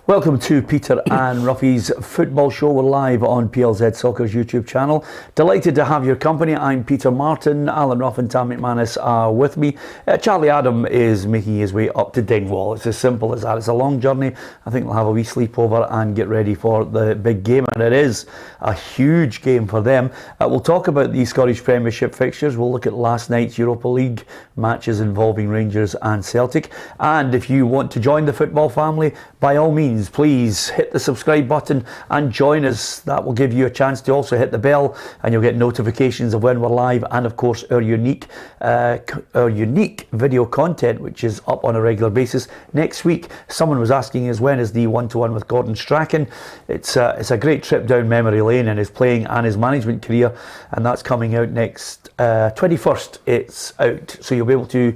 Welcome to Peter and Ruffy's Football Show. We're live on PLZ Soccer's YouTube channel. Delighted to have your company. I'm Peter Martin. Alan Ruff and Tam McManus are with me. Charlie Adam is making his way up to Dingwall. It's as simple as that. It's a long journey. I think we'll have a wee sleepover and get ready for the big game. And it is a huge game for them. We'll talk about the Scottish Premiership fixtures. We'll look at last night's Europa League matches involving Rangers and Celtic. And if you want to join the football family, by all means, please hit the subscribe button and join us. That will give you a chance to also hit the bell and you'll get notifications of when we're live, and of course our unique video content, which is up on a regular basis. Next week, someone was asking us, when is the one-to-one with Gordon Strachan? It's a great trip down memory lane in his playing and his management career, and that's coming out next 21st. It's out, so you'll be able to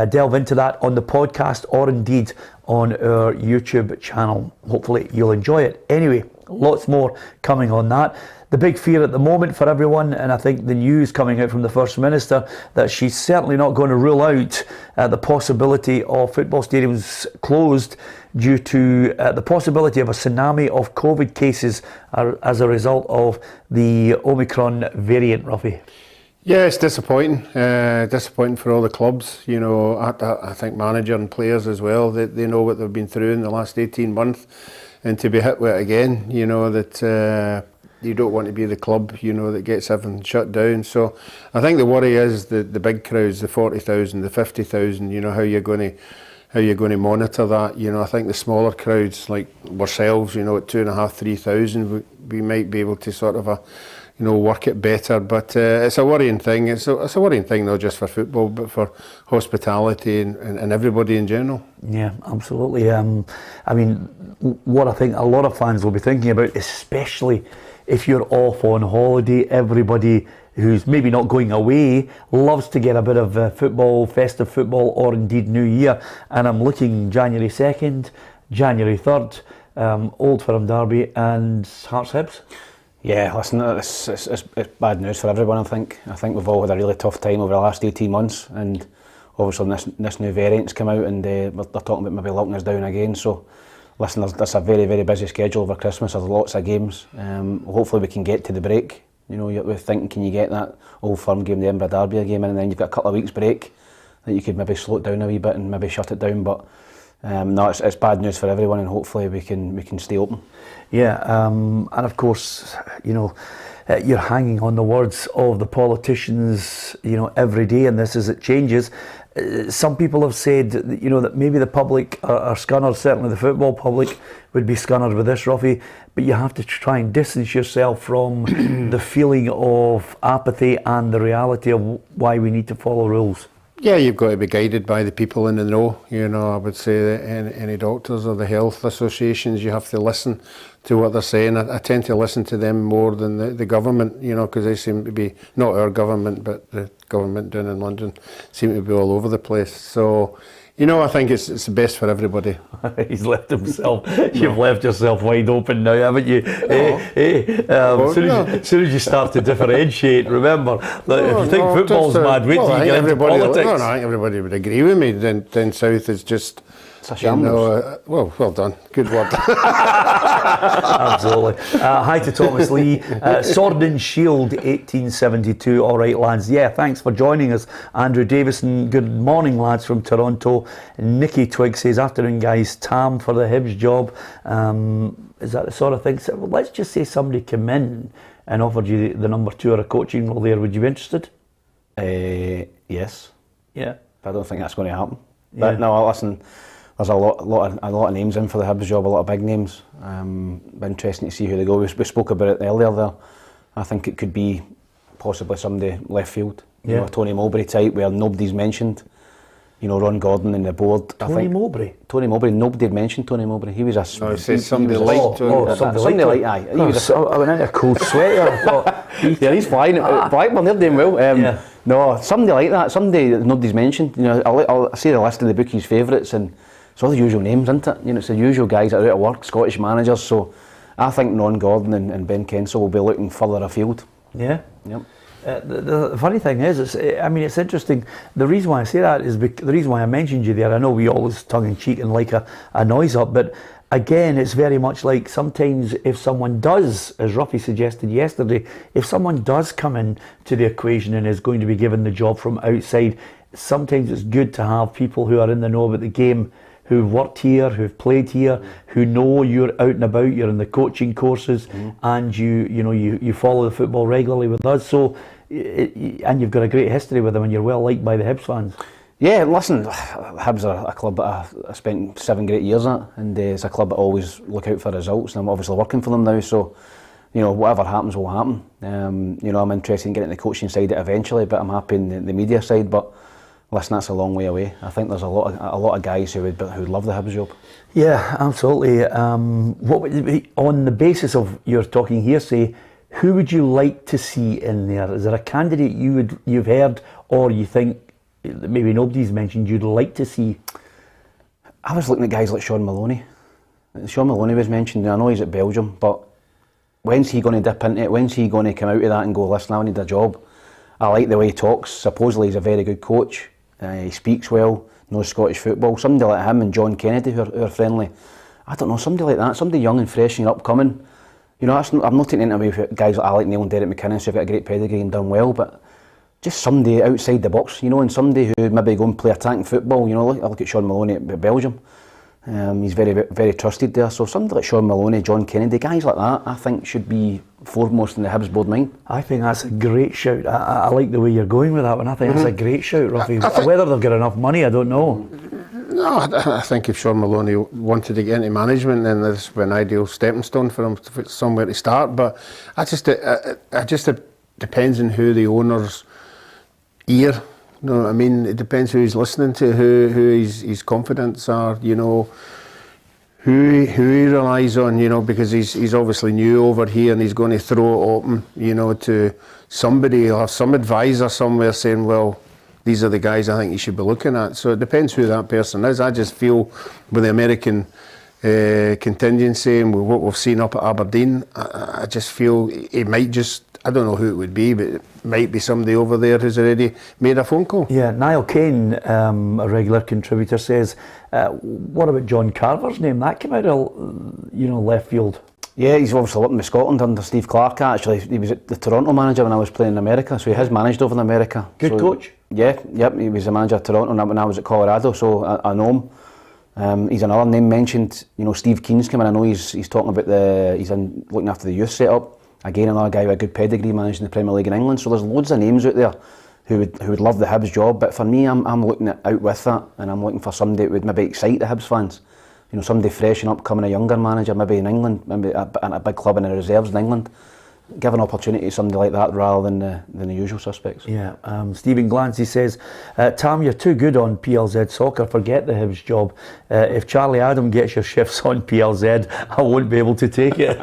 delve into that on the podcast or indeed on our YouTube channel. Hopefully you'll enjoy it. Anyway, lots more coming on that. The big fear at the moment for everyone, and I think the news coming out from the First Minister, that she's certainly not going to rule out the possibility of football stadiums closed due to the possibility of a tsunami of COVID cases as a result of the Omicron variant, Ruffy. Yeah, it's disappointing. Disappointing for all the clubs. You know, I think manager and players as well. They know what they've been through in the last 18 months, and to be hit with it again, you know, that you don't want to be the club, you know, that gets everything shut down. So I think the worry is the big crowds, the 40,000, the 50,000. You know, how you're going to monitor that. You know, I think the smaller crowds like ourselves, you know, at 2,500, 3,000, we might be able to sort of work it better, but it's a worrying thing. It's a worrying thing not just for football, but for hospitality and everybody in general. Yeah, absolutely. I mean, what I think a lot of fans will be thinking about, especially if you're off on holiday, everybody who's maybe not going away loves to get a bit of football, festive football, or indeed New Year. And I'm looking January 2nd, January 3rd, Old Firm Derby and Hearts Hibs. Yeah, listen, it's bad news for everyone, I think. I think we've all had a really tough time over the last 18 months, and obviously this new variant's come out, and they're talking about maybe locking us down again. So, listen, there's a very, very busy schedule over Christmas. There's lots of games. Hopefully we can get to the break. You know, you're thinking, can you get that Old Firm game, the Edinburgh Derby game in, and then you've got a couple of weeks break that you could maybe slow it down a wee bit and maybe shut it down. But no, it's bad news for everyone, and hopefully we can stay open. Yeah, and of course, you know, you're hanging on the words of the politicians, you know, every day, and this as it changes. Some people have said, you know, that maybe the public are scunnered, certainly the football public would be scunnered with this, Ruffy, but you have to try and distance yourself from the feeling of apathy and the reality of why we need to follow rules. Yeah, you've got to be guided by the people in the know. You know, I would say that any doctors or the health associations, you have to listen to what they're saying. I tend to listen to them more than the government, you know, because they seem to be, not our government, but the government down in London, seem to be all over the place. So, you know, I think it's the best for everybody. He's left himself. You've left yourself wide open now, haven't you? As soon as you start to differentiate, remember, if you think football's mad, wait till you get into politics. I think everybody would agree with me. Down south is just, it's a shambles. Well done. Good word. Absolutely. Hi to Thomas Lee. Sword and Shield 1872. All right, lads. Yeah, thanks for joining us. Andrew Davison. Good morning, lads, from Toronto. Nicky Twig says, afternoon, guys. Tam for the Hibs job. Is that the sort of thing? So, well, let's just say somebody came in and offered you the number 2 or a coaching role there. Would you be interested? Yes. Yeah. But I don't think that's going to happen. Yeah. But no, listen, there's a lot of names in for the Hibs job, a lot of big names. Be interesting to see who they go. We spoke about it earlier there. I think it could be possibly somebody left field. Yeah. You know, a Tony Mowbray type where nobody's mentioned. You know, Ron Gordon in the board. Tony Mowbray, nobody had mentioned Tony Mowbray. He was a... No, it says somebody like Tony. Somebody like, aye. I went into a cold sweat. I thought, yeah, he's flying. Blackburn, they're doing well. Yeah. No, somebody like that, somebody that nobody's mentioned. You know, I'll see the list of the bookies' favourites, and it's all the usual names, isn't it? You know, it's the usual guys that are out of work, Scottish managers. So I think Ron Gordon and Ben Kensell will be looking further afield. Yeah. Yep. The funny thing is, it's interesting. The reason why I say that is the reason why I mentioned you there. I know we always tongue-in-cheek and like a noise up, but again, it's very much like sometimes if someone does, as Ruffy suggested yesterday, if someone does come in to the equation and is going to be given the job from outside, sometimes it's good to have people who are in the know about the game, who've worked here, who've played here, who know you're out and about, you're in the coaching courses, and you follow the football regularly with us. So, and you've got a great history with them, and you're well liked by the Hibs fans. Yeah, listen, Hibs are a club that I spent 7 great years at, and it's a club that always look out for results, and I'm obviously working for them now, so whatever happens will happen. I'm interested in getting the coaching side eventually, but I'm happy in the media side. But listen, that's a long way away. I think there's a lot of guys who would love the Hibs job. Yeah, absolutely. What would be, on the basis of your talking hearsay, who would you like to see in there? Is there a candidate you've heard, or you think maybe nobody's mentioned you'd like to see? I was looking at guys like Sean Maloney. Sean Maloney was mentioned. I know he's at Belgium, but when's he going to dip into it? When's he going to come out of that and go, listen, I need a job? I like the way he talks. Supposedly he's a very good coach. He speaks well, knows Scottish football. Somebody like him and John Kennedy who are friendly. I don't know, somebody like that, somebody young and fresh and upcoming. I'm not taking anything away with guys like Alec Neil and Derek McInnes who've got a great pedigree and done well, but just somebody outside the box, and somebody who maybe go and play attacking football. I look at Sean Maloney at Belgium. He's very, very trusted there. So somebody like Sean Maloney, John Kennedy, guys like that, I think should be foremost in the Hibs board mind. I think that's a great shout. I like the way you're going with that one. I think that's a great shout, Ruffy. Whether they've got enough money, I don't know. No, I think if Sean Maloney wanted to get into management, then this would be an ideal stepping stone for him, somewhere to start. But it depends on who the owner's ear. You know what I mean? It depends who he's listening to, who his confidence are, who he relies on, because he's obviously new over here and he's going to throw it open, to somebody. He'll have some advisor somewhere saying, well, these are the guys I think you should be looking at. So it depends who that person is. I just feel with the American contingency and with what we've seen up at Aberdeen, I just feel he might just, I don't know who it would be, but it might be somebody over there who's already made a phone call. Yeah, Niall Kane, a regular contributor, says, what about John Carver's name? That came out of, left field. Yeah, he's obviously working with Scotland under Steve Clarke, actually. He was the Toronto manager when I was playing in America, so he has managed over in America. Good coach? Yeah, he was the manager at Toronto when I was at Colorado, so I know him. He's another name mentioned. Steve Keen's coming. I know he's talking about he's looking after the youth setup. Again, another guy with a good pedigree managing the Premier League in England. So there's loads of names out there who would love the Hibs job. But for me, I'm looking out with that, and I'm looking for somebody that would maybe excite the Hibs fans. Somebody fresh and upcoming, a younger manager, maybe in England, maybe at a big club in the reserves in England. Give an opportunity to somebody like that rather than the usual suspects. Yeah, Stephen Glancy says, Tam, you're too good on PLZ soccer, forget the Hibs job. If Charlie Adam gets your shifts on PLZ, I won't be able to take it.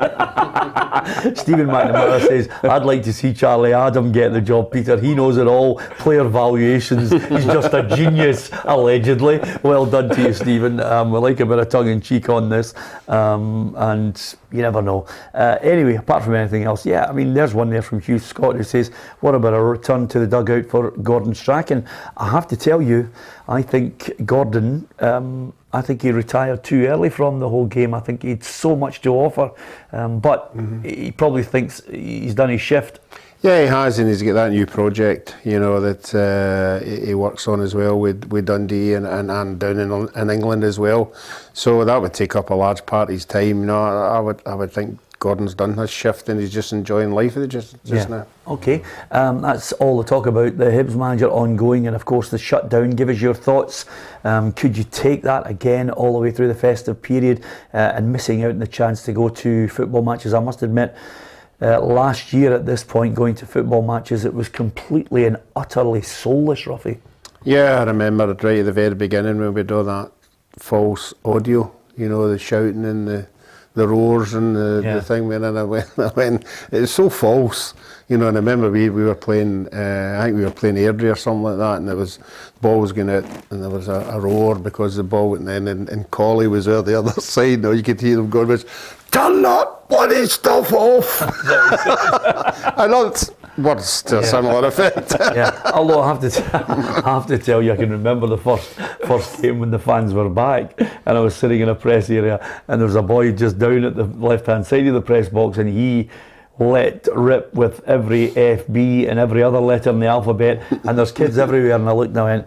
Stephen McNamara says, I'd like to see Charlie Adam get the job, Peter. He knows it all. Player valuations. He's just a genius, allegedly. Well done to you, Stephen. We like a bit of tongue-in-cheek on this. And you never know. Anyway, apart from anything else, yeah, there's one there from Hugh Scott who says, what about a return to the dugout for Gordon Strachan? I have to tell you, I think Gordon, I think he retired too early from the whole game. I think he had so much to offer, but he probably thinks he's done his shift. Yeah, he has, and he's got that new project, that he works on as well with Dundee and down in England as well. So that would take up a large part of his time. I would think Gordon's done his shift and he's just enjoying life just now. Okay, that's all the talk about the Hibs manager ongoing, and of course the shutdown. Give us your thoughts. Could you take that again all the way through the festive period and missing out on the chance to go to football matches? I must admit, last year at this point, going to football matches, it was completely and utterly soulless, Ruffy. Yeah, I remember it right at the very beginning when we'd all that false audio, the shouting and the roars and the thing. When I went, it was so false, and I remember we were playing, I think we were playing Airdrie or something like that, and the ball was going out and there was a roar because the ball went in, and Colley was there the other side. Now you could hear them going, turn that bloody stuff off. I know words to a similar effect. Yeah, although I have to tell you, I can remember the first game when the fans were back, and I was sitting in a press area, and there was a boy just down at the left-hand side of the press box, and he let rip with every F, B, and every other letter in the alphabet, and there's kids everywhere, and I looked and I went,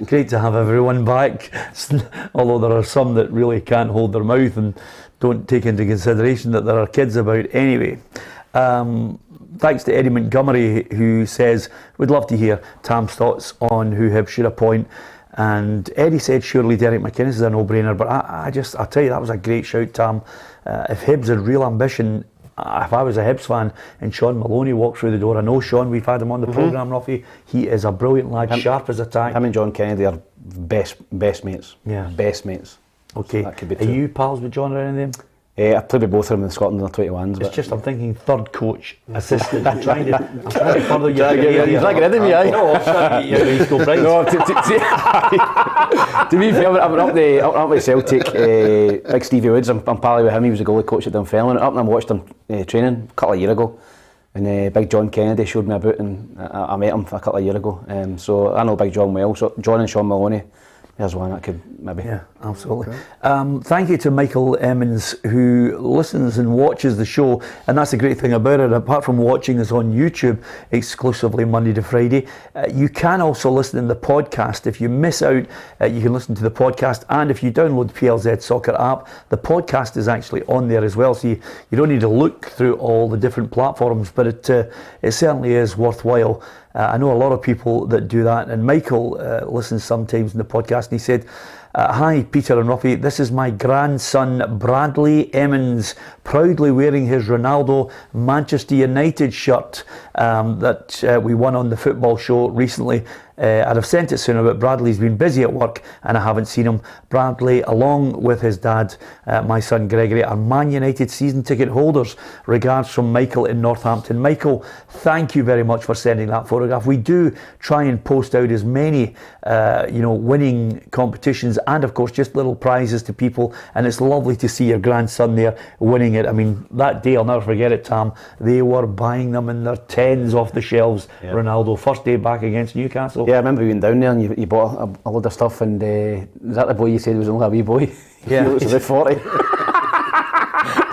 great to have everyone back. Although there are some that really can't hold their mouth and don't take into consideration that there are kids about. Anyway, thanks to Eddie Montgomery, who says, we'd love to hear Tam's thoughts on who Hibs should appoint. And Eddie said surely Derek McInnes is a no-brainer, but I'll tell you, that was a great shout, Tam. If Hibs had real ambition, if I was a Hibs fan and Sean Maloney walked through the door, I know Sean, we've had him on the programme, Ruffy, he is a brilliant lad, sharp as a tack. Him and John Kennedy are best mates. Yeah. Best mates. Okay, So that could be are you pals with John or any of them? I played with both of them in Scotland in the 21s. It's just, I'm thinking third coach, assistant. I'm trying to further your career. You're trying to get rid of me, aye? No, I'm trying to get your school prize. No, to be fair, I went up with Celtic, big Stevie Woods, I'm pally with him, he was a goalie coach at Dunfermline. Up and I watched him training a couple of years ago, and big John Kennedy showed me about, and I met him a couple of years ago, so I know big John well. So John and Sean Maloney, there's one that could maybe. Yeah, absolutely. Okay. Thank you to Michael Emmons, who listens and watches the show, and that's the great thing about it. Apart from watching us on YouTube exclusively Monday to Friday, you can also listen in the podcast. If you miss out, you can listen to the podcast, and if you download the PLZ Soccer app, the podcast is actually on there as well, so you don't need to look through all the different platforms, but it certainly is worthwhile. I know a lot of people that do that, and Michael listens sometimes in the podcast, and he said, hi Peter and Ruffy, this is my grandson Bradley Emmons, proudly wearing his Ronaldo Manchester United shirt that we won on the football show recently. I'd have sent it sooner, but Bradley's been busy at work and I haven't seen him. Bradley, along with his dad, my son Gregory, are Man United season ticket holders. Regards from Michael in Northampton. Michael, thank you very much for sending that photograph. We do try and post out as many winning competitions and of course just little prizes to people, and it's lovely to see your grandson there winning it. I mean, that day, I'll never forget it, Tam, they were buying them in their tens off the shelves. Yep. Ronaldo, first day back against Newcastle. Yeah, I remember we went down there and you bought a load of stuff, and was that the boy you said was only a wee boy? Yeah. He was about 40.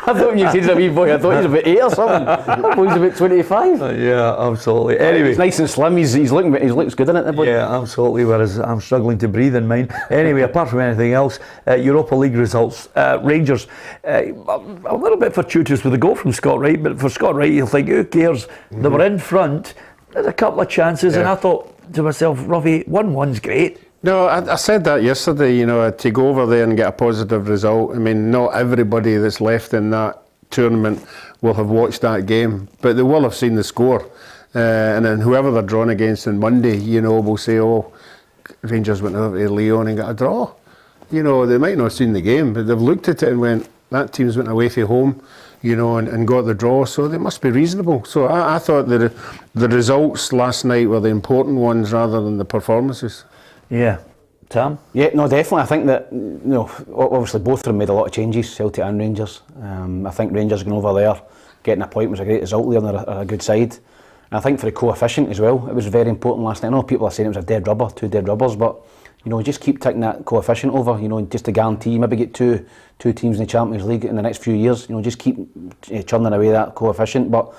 I thought when you said he was a wee boy, I thought he was about 8 or something. That boy's about 25. Yeah, absolutely. Anyway, he's nice and slim, he looks good in it, the boy. Yeah, absolutely, whereas I'm struggling to breathe in mine. Anyway, apart from anything else, Europa League results. Rangers, a little bit fortuitous with the goal from Scott Wright, but for Scott Wright, you'll think, who cares? They were in front, there's a couple of chances, and I thought to myself, Ruffy, 1-1's great. No, I said that yesterday, to go over there and get a positive result. I mean, not everybody that's left in that tournament will have watched that game, but they will have seen the score. And then whoever they're drawn against on Monday, will say, oh, Rangers went over to Lyon and got a draw. They might not have seen the game, but they've looked at it and went, that team's went away from home, and got the draw, so they must be reasonable. So I thought that the results last night were the important ones rather than the performances. Yeah. Tam? Yeah, no, definitely. I think that, obviously both of them made a lot of changes, Celtic and Rangers. I think Rangers going over there, getting a point was a great result there, and they're a good side. And I think for the coefficient as well, it was very important last night. I know people are saying it was a dead rubber, 2 dead rubbers, but just keep ticking that coefficient over, just to guarantee, maybe get two teams in the Champions League in the next few years, just keep churning away that coefficient. But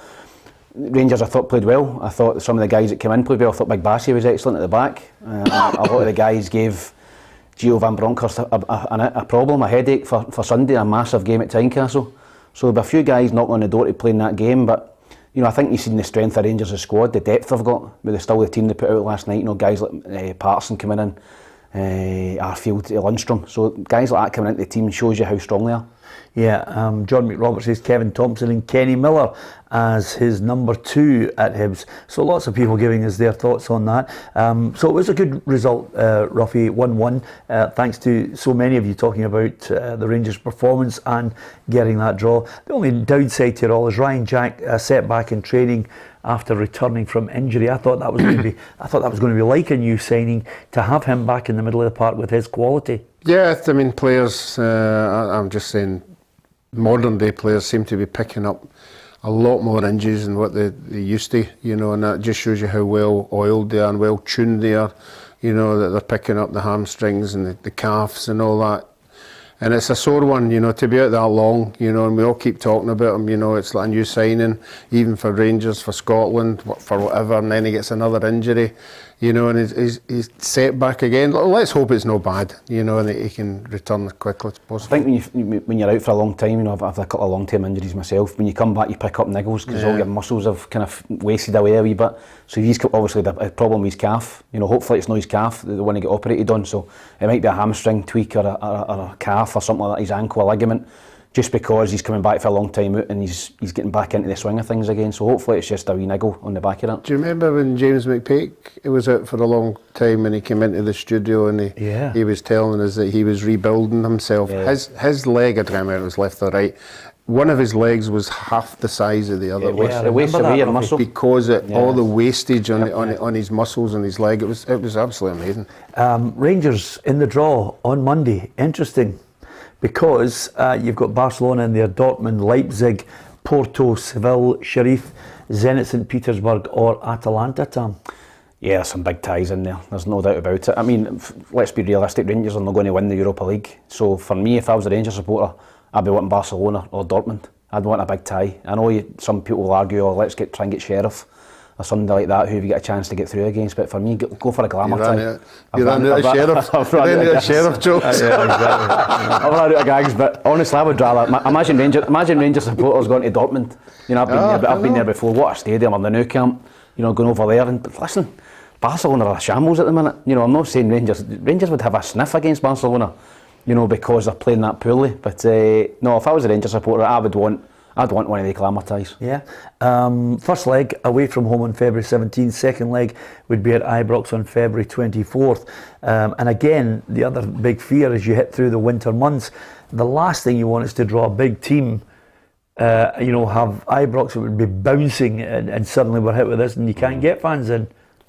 Rangers, I thought, played well. I thought some of the guys that came in played well. I thought Big Bassi was excellent at the back. A lot of the guys gave Giovanni Van Bronkhorst a problem, a headache for Sunday, a massive game at Tynecastle. So there'll be a few guys knocking on the door to play in that game, but I think you've seen the strength of Rangers' squad, the depth they've got, with still the team they put out last night. Guys like Patterson coming in, Arfield, Lundstrom. So guys like that coming into the team shows you how strong they are. Yeah, John McRoberts says Kevin Thompson and Kenny Miller as his number 2 at Hibs. So lots of people giving us their thoughts on that. So it was a good result, Ruffy, 1-1. Thanks to so many of you talking about the Rangers' performance and getting that draw. The only downside to it all is Ryan Jack set back in training after returning from injury. I thought that was going to be like a new signing to have him back in the middle of the park with his quality. Yeah, I mean, players, I'm just saying, modern day players seem to be picking up a lot more injuries than what they used to, you know, and that just shows you how well oiled they are and well tuned they are, you know, that they're picking up the hamstrings and the calves and all that. And it's a sore one, you know, to be out that long, you know, and we all keep talking about him, you know, it's like a new signing, even for Rangers, for Scotland, for whatever, and then he gets another injury, you know, and he's set back again. Let's hope it's no bad, you know, and that he can return as quickly as possible. I think when you're out for a long time, you know, I've had a couple of long-term injuries myself. When you come back, you pick up niggles because all your muscles have kind of wasted away a wee bit. So he's obviously a problem with his calf. You know, hopefully it's not his calf that they want to get operated on. So it might be a hamstring tweak or a calf or something like that, his ankle, a ligament. Just because he's coming back for a long time out and he's getting back into the swing of things again. So hopefully it's just a wee niggle on the back of that. Do you remember when James McPake was out for a long time and he came into the studio and he was telling us that he was rebuilding himself? Yeah. His leg, I don't remember if it was left or right, one of his legs was half the size of the other. It wastes away your muscle. Because all the wastage on his muscles and his leg, it was absolutely amazing. Rangers in the draw on Monday. Interesting. Because you've got Barcelona in there, Dortmund, Leipzig, Porto, Seville, Sheriff, Zenit St Petersburg or Atalanta, Tam. Yeah, there's some big ties in there, there's no doubt about it. I mean, let's be realistic, Rangers are not going to win the Europa League. So for me, if I was a Rangers supporter, I'd be wanting Barcelona or Dortmund. I'd want a big tie. I know some people will argue, oh, let's try and get Sheriff or somebody like that who have you get a chance to get through against, but for me, go for a glamour tie. You're running out of Sheriff. You're running out of Sheriff jokes. Yeah, exactly. I've run out of gags, but honestly, I would rather imagine Rangers supporters going to Dortmund. You know, I've been there before. What a stadium, or the Nou Camp. You know, going over there and listen, Barcelona are a shambles at the minute. You know, I'm not saying Rangers would have a sniff against Barcelona, you know, because they're playing that poorly. But no, if I was a Rangers supporter, I'd want one of the glamour ties. Yeah. First leg away from home on February 17th. Second leg would be at Ibrox on February 24th. And again, the other big fear as you hit through the winter months, the last thing you want is to draw a big team, you know, have Ibrox, it would be bouncing and suddenly we're hit with this and you can't get fans in.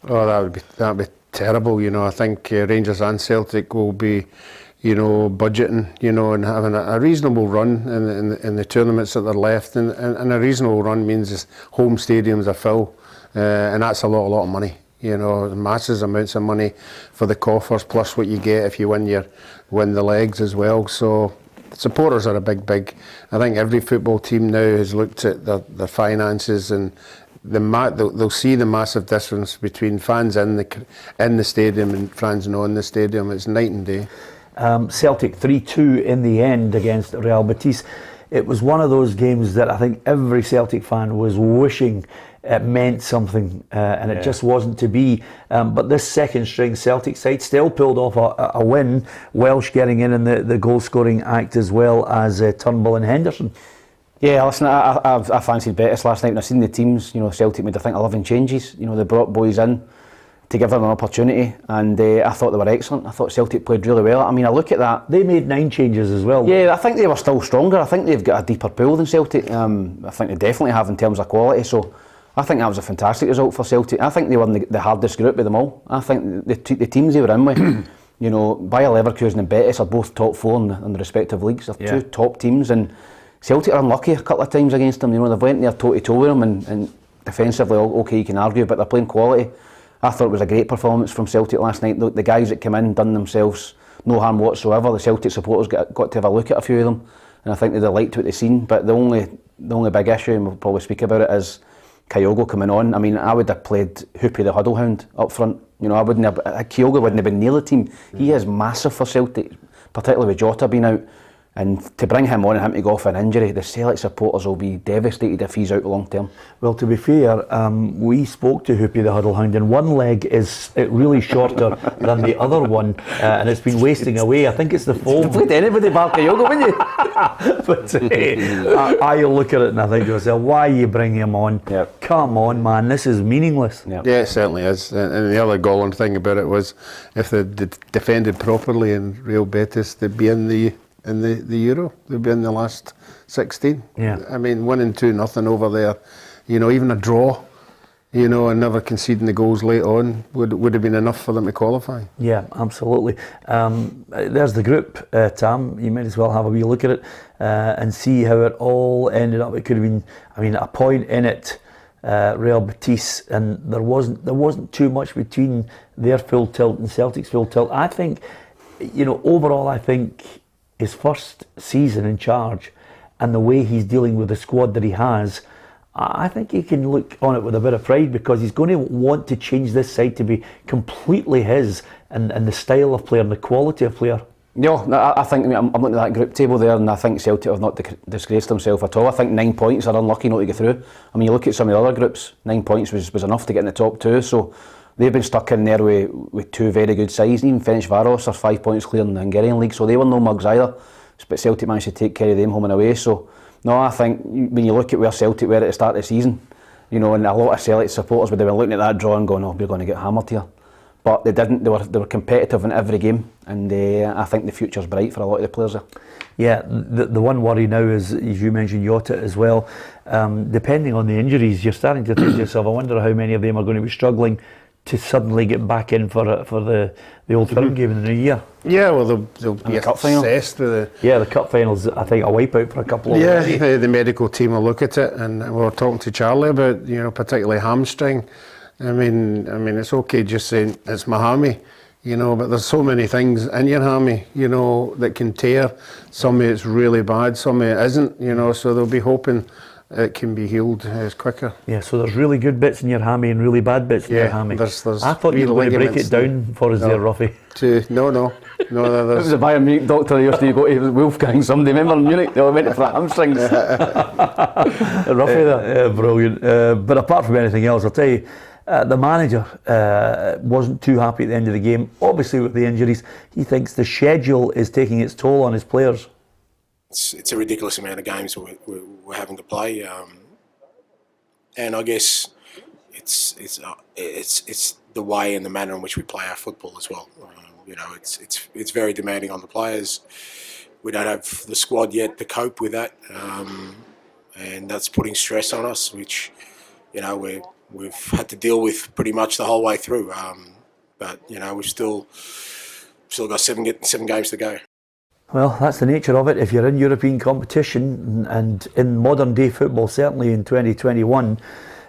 Oh, that'd be terrible, you know. I think Rangers and Celtic will be, you know, budgeting, you know, and having a reasonable run in the tournaments that are left, and a reasonable run means home stadiums are full, and that's a lot of money, you know, massive amounts of money for the coffers, plus what you get if you win the legs as well. So supporters are a big. I think every football team now has looked at their finances and they'll see the massive difference between fans in the stadium and fans not in the stadium. It's night and day. Celtic 3-2 in the end against Real Betis. It was one of those games that I think every Celtic fan was wishing it meant something, and it just wasn't to be. But this second string Celtic side still pulled off a win. Welsh getting in the goal scoring act as well as Turnbull and Henderson. Yeah, listen, I fancied Betis last night when I seen the teams. You know, Celtic made I think 11 changes. You know, they brought boys in to give them an opportunity, and I thought they were excellent. I thought Celtic played really well. I mean, I look at that. They made 9 changes as well. Yeah, I think they were still stronger. I think they've got a deeper pool than Celtic. I think they definitely have in terms of quality. So I think that was a fantastic result for Celtic. I think they were in the hardest group of them all. I think the teams they were in with, you know, Bayer Leverkusen and Betis are both top 4 in the respective leagues. They're two top teams, and Celtic are unlucky a couple of times against them. You know, they've went there toe-to-toe with them, and defensively, okay, you can argue, but they're playing quality. I thought it was a great performance from Celtic last night. The guys that came in done themselves no harm whatsoever. The Celtic supporters got to have a look at a few of them, and I think they liked what they seen. But the only big issue, and we'll probably speak about it, is Kyogo coming on. I mean, I would have played Hoopy the Huddle Hound up front. You know, Kyogo wouldn't have been near the team. He is massive for Celtic, particularly with Jota being out. And to bring him on and him to go off an injury, the Celtic supporters will be devastated if he's out long term. Well, to be fair, we spoke to Hoopy the Huddle Hound, and one leg is really shorter than the other one, and it's been wasting away. I think it's the foam. You'd played anybody bar Kyogo, wouldn't you? But I look at it and I think to myself, why are you bringing him on? Yep. Come on, man, this is meaningless. Yep. Yeah, it certainly is. And the other galling thing about it was, if they defended properly in Real Betis, they'd be in the Euro. They've been in the last 16. Yeah. I mean, 1-2-0 over there. You know, even a draw you know, and never conceding the goals late on would have been enough for them to qualify. Yeah, absolutely. There's the group, Tam. You might as well have a wee look at it and see how it all ended up. It could have been, I mean, a point in it, Real Betis, and there wasn't too much between their full tilt and Celtic's full tilt. I think, you know, overall, I think his first season in charge and the way he's dealing with the squad that he has, I think he can look on it with a bit of pride, because he's going to want to change this side to be completely his, and the style of player and the quality of player. Yeah, I think, I'm looking at that group table there, and I think Celtic have not disgraced themselves at all. I think 9 points are unlucky not to get through. I mean, you look at some of the other groups, 9 points was enough to get in the top two, so they've been stuck in there with two very good sides. Even Ferencváros are 5 points clear in the Hungarian league, so they were no mugs either. But Celtic managed to take care of them home and away. So, no, I think when you look at where Celtic were at the start of the season, you know, and a lot of Celtic supporters would have been looking at that draw and going, oh, we're going to get hammered here. But they didn't. They were competitive in every game, and I think the future's bright for a lot of the players there. Yeah, the one worry now is, as you mentioned, Jota as well. Depending on the injuries, you're starting to think to yourself, I wonder how many of them are going to be struggling to suddenly get back in for the Old Firm game in the new year. Yeah, well, they'll be the cup final. assessed with the cup finals, I think, a wipeout for a couple of years. Yeah, the medical team will look at it, and we were talking to Charlie about, you know, particularly hamstring. I mean, it's okay just saying it's my hammy, you know, but there's so many things in your hammy, you know, that can tear. Some of it's really bad, some of it isn't, you know, so they'll be hoping it can be healed quicker. Yeah, so there's really good bits in your hammy and really bad bits in your hammy. There's I thought you were going to break it down for us there, Ruffy. No. It was a Bayern Munich doctor who used to go to Wolfgang, somebody, remember in Munich? They all went for hamstrings. Ruffy there. Yeah, brilliant. But apart from anything else, I'll tell you, the manager wasn't too happy at the end of the game. Obviously, with the injuries, he thinks the schedule is taking its toll on his players. It's a ridiculous amount of games we're having to play, and I guess it's the way and the manner in which we play our football as well. You know, it's very demanding on the players. We don't have the squad yet to cope with that, and that's putting stress on us, which, you know, we've had to deal with pretty much the whole way through. But you know, we've still got seven games to go. Well, that's the nature of it. If you're in European competition, and in modern day football, certainly in 2021,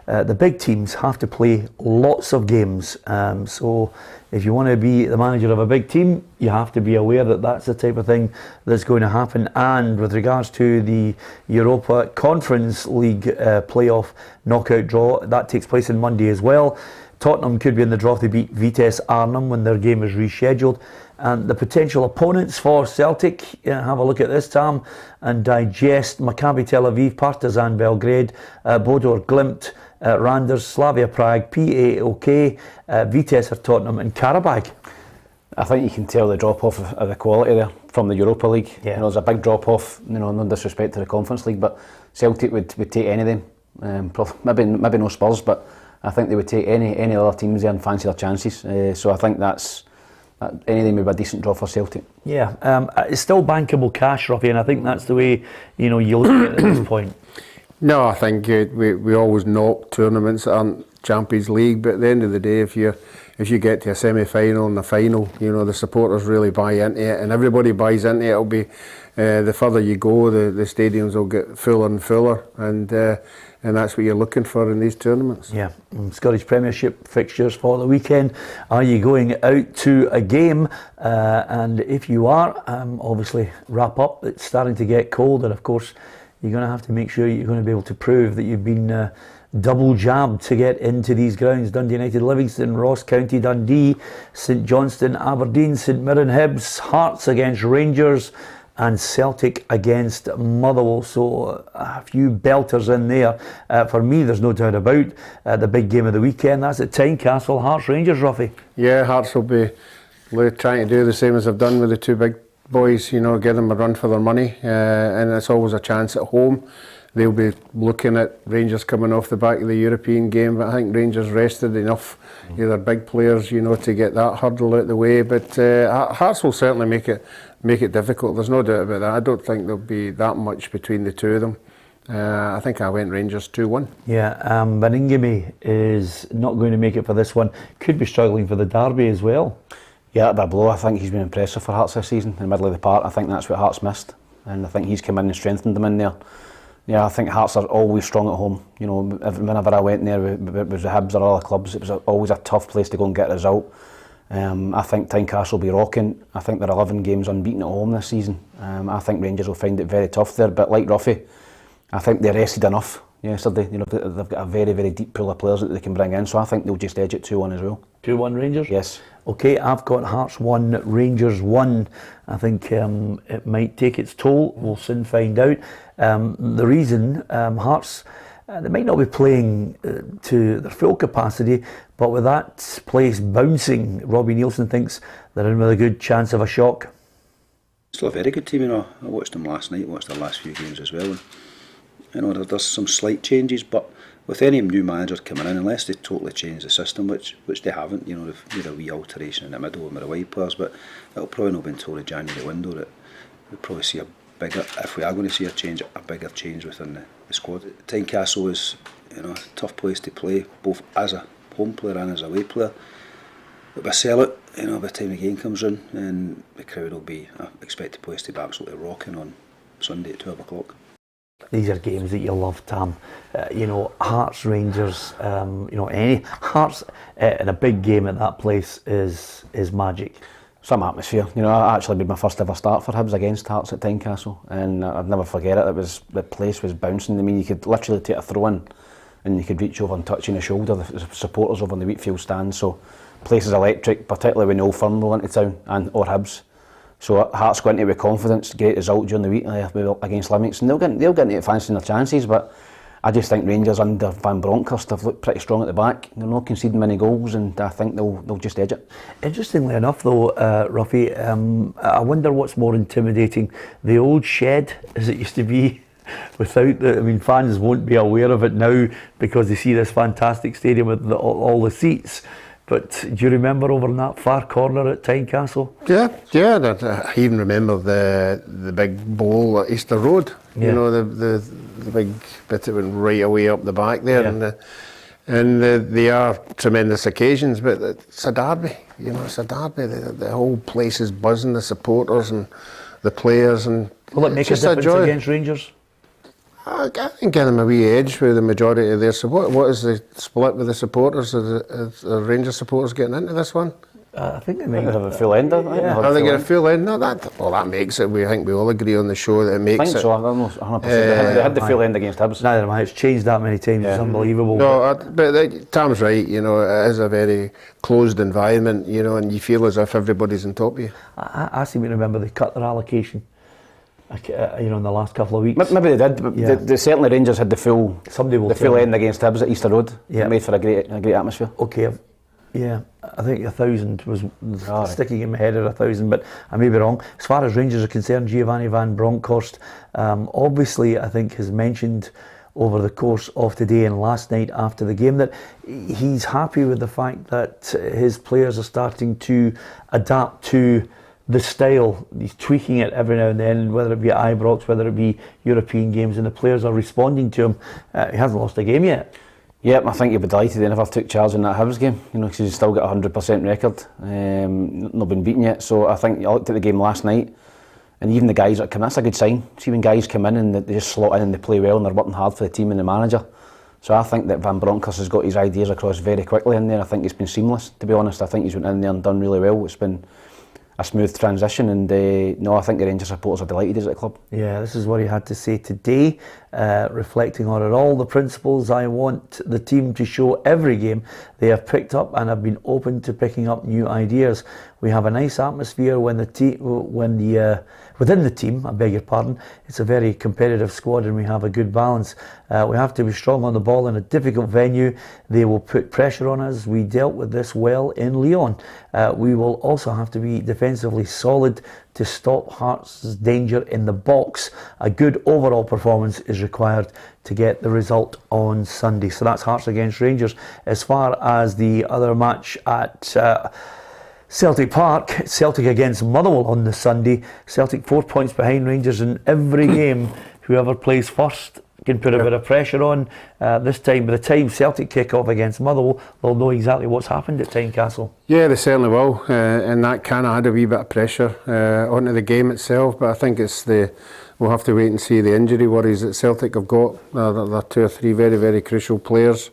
the big teams have to play lots of games. So if you want to be the manager of a big team, you have to be aware that that's the type of thing that's going to happen. And with regards to the Europa Conference League playoff knockout draw, that takes place on Monday as well. Tottenham could be in the draw if they beat Vitesse Arnhem when their game is rescheduled. And the potential opponents for Celtic, have a look at this, Tam, and digest: Maccabi Tel Aviv, Partizan Belgrade, Bodø Glimt, Randers, Slavia Prague, PAOK, Vitesse or Tottenham, and Karabag. I think you can tell the drop-off of the quality there from the Europa League. Yeah. You know, there's a big drop-off, you know, no disrespect to the Conference League, but Celtic would take any of them. Maybe no Spurs, but I think they would take any other teams there and fancy their chances. So I think that's any of them would be a decent draw for Celtic. Yeah, it's still bankable cash, Ruffy, and I think that's the way, you know, you look at it at this point. No, I think we always knock tournaments that aren't Champions League, but at the end of the day, if you get to a semi-final and a final, you know, the supporters really buy into it, and everybody buys into it. It'll be the further you go, the stadiums will get fuller and fuller, and that's what you're looking for in these tournaments. Yeah, Scottish Premiership fixtures for the weekend. Are you going out to a game? And if you are, obviously wrap up. It's starting to get cold, and of course you're going to have to make sure you're going to be able to prove that you've been double jabbed to get into these grounds. Dundee United, Livingston, Ross County, Dundee, St Johnstone, Aberdeen, St Mirren, Hibs, Hearts against Rangers, and Celtic against Motherwell. So a few belters in there. For me, there's no doubt about the big game of the weekend. That's at Tynecastle, Hearts Rangers, Ruffy. Yeah, Hearts will be trying to do the same as I've done with the two big boys, you know, give them a run for their money, and it's always a chance at home. They'll be looking at Rangers coming off the back of the European game, but I think Rangers rested enough of their big players, you know, to get that hurdle out the way. But Hearts will certainly make it difficult. There's no doubt about that. I don't think there'll be that much between the two of them. I think I went Rangers 2-1. Yeah, Baningime is not going to make it for this one. Could be struggling for the derby as well. Yeah, that'd be a blow. I think he's been impressive for Hearts this season in the middle of the park. I think that's what Hearts missed, and I think he's come in and strengthened them in there. Yeah, I think Hearts are always strong at home. You know, whenever I went there, it was the Hibs or other clubs, it was always a tough place to go and get a result. I think Tynecastle will be rocking. I think they're 11 games unbeaten at home this season. I think Rangers will find it very tough there, but like Ruffy, I think they rested enough yesterday. You know, they've got a very, very deep pool of players that they can bring in, so I think they'll just edge it 2-1 as well. 2-1 Rangers? Yes. Okay, I've got Hearts 1, Rangers 1. I think it might take its toll. We'll soon find out. The reason, Hearts, they might not be playing to their full capacity, but with that place bouncing, Robbie Nielsen thinks they're in with a good chance of a shock. Still a very good team, you know. I watched them last night, watched their last few games as well. And, you know, there's some slight changes, but with any new manager coming in, unless they totally change the system, which they haven't, you know, they've made a wee alteration in the middle with the wide players, but it'll probably not be until the January window that we'll probably see a bigger, if we are going to see a bigger change within the squad. Tynecastle is, you know, a tough place to play, both as a home player and as a away player. But we sell it, you know, by the time the game comes in, and the crowd will be, I expect the place to be absolutely rocking on Sunday at 12 o'clock. These are games that you love, Tam. You know, Hearts, Rangers, you know, any Hearts in a big game at that place is magic. Some atmosphere. You know, I actually made my first ever start for Hibs against Hearts at Tynecastle, and I'd never forget it. The place was bouncing. I mean, you could literally take a throw in, and you could reach over and touch in the shoulder. The supporters over on the Wheatfield stand. So, place is electric, particularly when Old Firm roll into town or Hibs. So Hearts go into it with confidence. Great result during the week against Livingston. They'll get into it fancying their chances, but I just think Rangers under Van Bronkhorst have looked pretty strong at the back. They're not conceding many goals, and I think they'll just edge it. Interestingly enough, though, Ruffy, I wonder what's more intimidating: the old shed as it used to be. Without the, I mean, fans won't be aware of it now because they see this fantastic stadium with all the seats. But do you remember over in that far corner at Tynecastle? Yeah. I even remember the big bowl at Easter Road. Yeah. You know, the big bit that went right away up the back there, yeah. and they are tremendous occasions. But it's a derby. You know, it's a derby. The whole place is buzzing. The supporters and the players, and will it make a difference against Rangers? I can give them a wee edge with the majority of their support. What is the split with the supporters? Are the Rangers supporters getting into this one? I think they might have a full end. Are they get a full end? No, that makes it. I think we all agree on the show that it makes it. I think so. I'm almost 100%. They had the full end against Hibs. Neither mind. It's changed that many times. Yeah. It's unbelievable. No, but Tom's right. You know, it is a very closed environment. You know, and you feel as if everybody's on top of you. I seem to remember they cut their allocation. You know, in the last couple of weeks. Maybe they did. But yeah. Certainly Rangers had the full end against Hibs at Easter Road. Yeah. It made for a great atmosphere. Okay, yeah, I think 1,000 was sticking in my head at 1,000, but I may be wrong. As far as Rangers are concerned, Giovanni Van Bronkhorst obviously, I think, has mentioned over the course of today and last night after the game that he's happy with the fact that his players are starting to adapt to the style. He's tweaking it every now and then, whether it be at Ibrox, whether it be European games, and the players are responding to him. He hasn't lost a game yet. Yep, I think you'll be delighted they never took charge in that Hibs game, you know, because he's still got a 100% record, not been beaten yet. So I think I looked at the game last night, and even the guys that come, that's a good sign. See when guys come in and they just slot in and they play well and they're working hard for the team and the manager. So I think that Van Bronckhorst has got his ideas across very quickly in there. I think it's been seamless, to be honest. I think he's went in there and done really well. It's been a smooth transition, and I think the Rangers supporters are delighted he's at the club. Yeah, this is what he had to say today, reflecting on it all. The principles I want the team to show every game they have picked up and have been open to picking up new ideas. We have a nice atmosphere within the team, I beg your pardon. It's a very competitive squad and we have a good balance. We have to be strong on the ball in a difficult venue. They will put pressure on us. We dealt with this well in Lyon. We will also have to be defensively solid to stop Hearts' danger in the box. A good overall performance is required to get the result on Sunday. So that's Hearts against Rangers. As far as the other match at Celtic Park, Celtic against Motherwell on the Sunday. Celtic 4 points behind Rangers in every game. Whoever plays first can put a bit of pressure on this time. By the time Celtic kick off against Motherwell, they'll know exactly what's happened at Tynecastle. Yeah, they certainly will, and that can add a wee bit of pressure onto the game itself. But I think we'll have to wait and see the injury worries that Celtic have got. They're 2 or 3 very, very crucial players.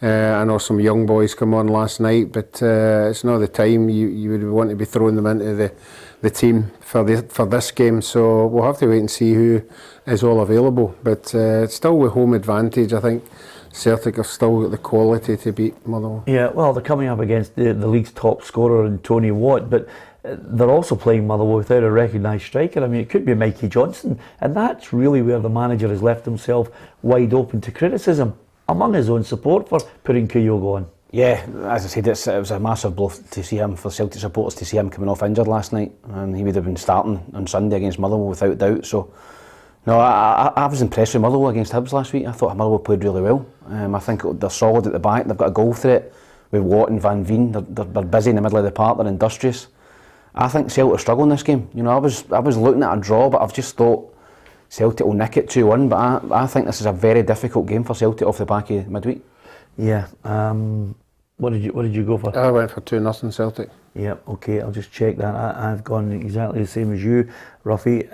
I know some young boys come on last night, but it's not the time you would want to be throwing them into the team for this game. So we'll have to wait and see who is all available. But it's still with home advantage. I think Celtic have still got the quality to beat Motherwell. Yeah, well, they're coming up against the league's top scorer in Tony Watt, but they're also playing Motherwell without a recognised striker. I mean, it could be Mikey Johnston, and that's really where the manager has left himself wide open to criticism among his own support for putting Kyogo on. Yeah, as I said, it was a massive blow to see him, for Celtic supporters to see him coming off injured last night, and he would have been starting on Sunday against Motherwell without doubt. So, no, I was impressed with Motherwell against Hibs last week. I thought Motherwell played really well. I think they're solid at the back. They've got a goal threat with Watt and Van Veen. They're busy in the middle of the park. They're industrious. I think Celtic are struggling this game. You know, I was looking at a draw, but I've just thought Celtic will nick it 2-1, but I think this is a very difficult game for Celtic off the back of midweek. Yeah. What did you go for? I went for 2-0 Celtic. Yeah, okay, I'll just check that. I've gone exactly the same as you, Ruffy.